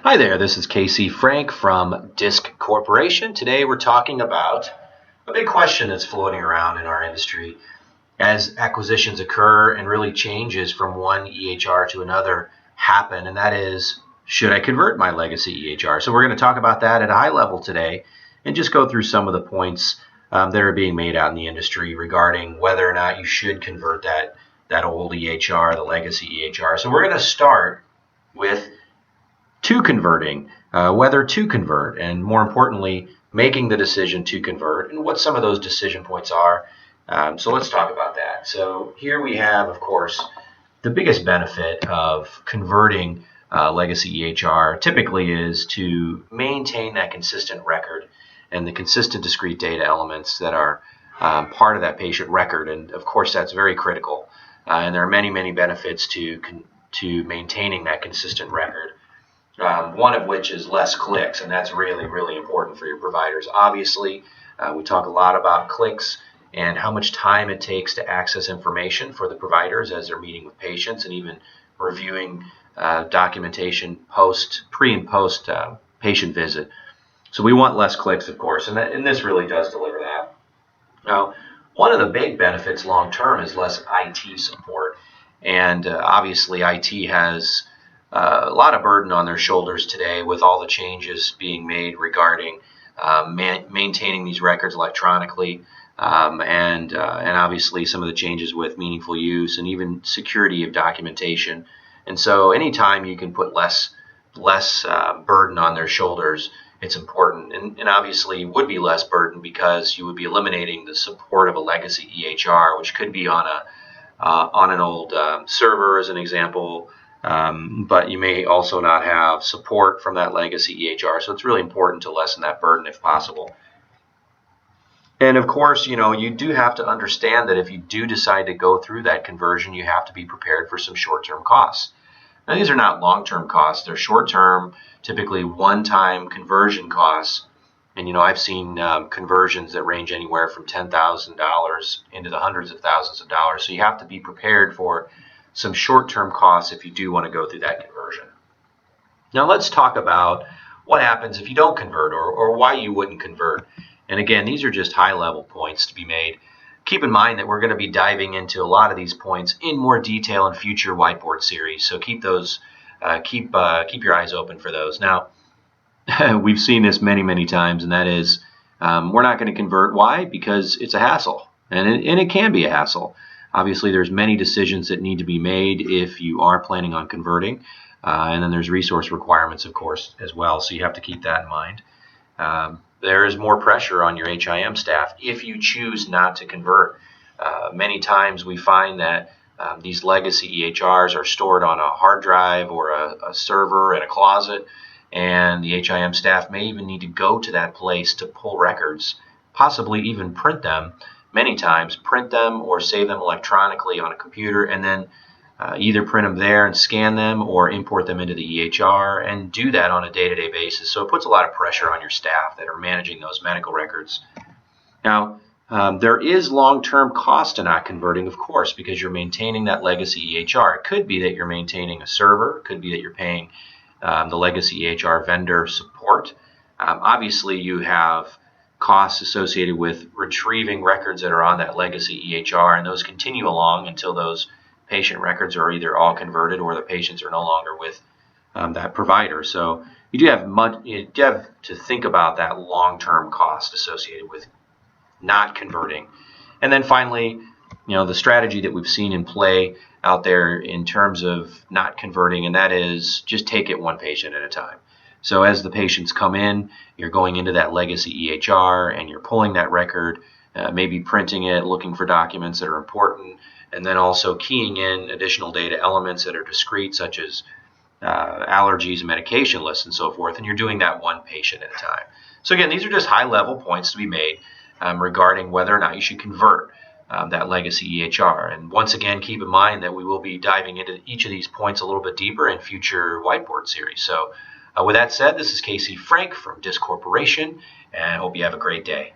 Hi there, this is Casey Frank from Disc Corporation. Today we're talking about a big question that's floating around in our industry as acquisitions occur and really changes from one EHR to another happen, and that is, should I convert my legacy EHR? So we're going to talk about that at a high level today and just go through some of the points that are being made out in the industry regarding whether or not you should convert that old EHR, the legacy EHR. So we're going to start with whether to convert, and more importantly, making the decision to convert and what some of those decision points are. So let's talk about that. So here we have, of course, the biggest benefit of converting legacy EHR typically is to maintain that consistent record and the consistent discrete data elements that are part of that patient record. And of course, that's very critical. And there are many, many benefits to maintaining that consistent record. One of which is less clicks, and that's really, really important for your providers. Obviously, we talk a lot about clicks and how much time it takes to access information for the providers as they're meeting with patients and even reviewing documentation pre and post patient visit. So we want less clicks, of course, and this really does deliver that. Now, one of the big benefits long term is less IT support, and obviously IT has a lot of burden on their shoulders today with all the changes being made regarding maintaining these records electronically, and obviously some of the changes with meaningful use and even security of documentation. And so anytime you can put less burden on their shoulders, it's important. And obviously would be less burden because you would be eliminating the support of a legacy EHR, which could be on an old server, as an example. But you may also not have support from that legacy EHR, so it's really important to lessen that burden if possible. And of course, you do have to understand that if you do decide to go through that conversion, you have to be prepared for some short-term costs. Now, these are not long-term costs. They're short-term, typically one-time conversion costs. And, I've seen conversions that range anywhere from $10,000 into the hundreds of thousands of dollars. So you have to be prepared for some short-term costs if you do want to go through that conversion. Now let's talk about what happens if you don't convert or why you wouldn't convert. And again, these are just high-level points to be made. Keep in mind that we're going to be diving into a lot of these points in more detail in future whiteboard series. So keep your eyes open for those. Now, we've seen this many, many times, and that is we're not going to convert. Why? Because it's a hassle, and it can be a hassle. Obviously, there's many decisions that need to be made if you are planning on converting, and then there's resource requirements, of course, as well, so you have to keep that in mind. There is more pressure on your HIM staff if you choose not to convert. Many times we find that these legacy EHRs are stored on a hard drive or a server in a closet, and the HIM staff may even need to go to that place to pull records, possibly even print them. Many times print them or save them electronically on a computer and then either print them there and scan them or import them into the EHR and do that on a day-to-day basis. So it puts a lot of pressure on your staff that are managing those medical records. Now, there is long-term cost to not converting, of course, because you're maintaining that legacy EHR. It could be that you're maintaining a server. It could be that you're paying the legacy EHR vendor support. Obviously, you have costs associated with retrieving records that are on that legacy EHR, and those continue along until those patient records are either all converted or the patients are no longer with that provider. So you do have to think about that long-term cost associated with not converting. And then finally, the strategy that we've seen in play out there in terms of not converting, and that is just take it one patient at a time. So as the patients come in, you're going into that legacy EHR and you're pulling that record, maybe printing it, looking for documents that are important, and then also keying in additional data elements that are discrete, such as allergies, medication lists, and so forth. And you're doing that one patient at a time. So again, these are just high-level points to be made regarding whether or not you should convert that legacy EHR. And once again, keep in mind that we will be diving into each of these points a little bit deeper in future whiteboard series. So with that said, this is Casey Frank from Disc Corporation, and I hope you have a great day.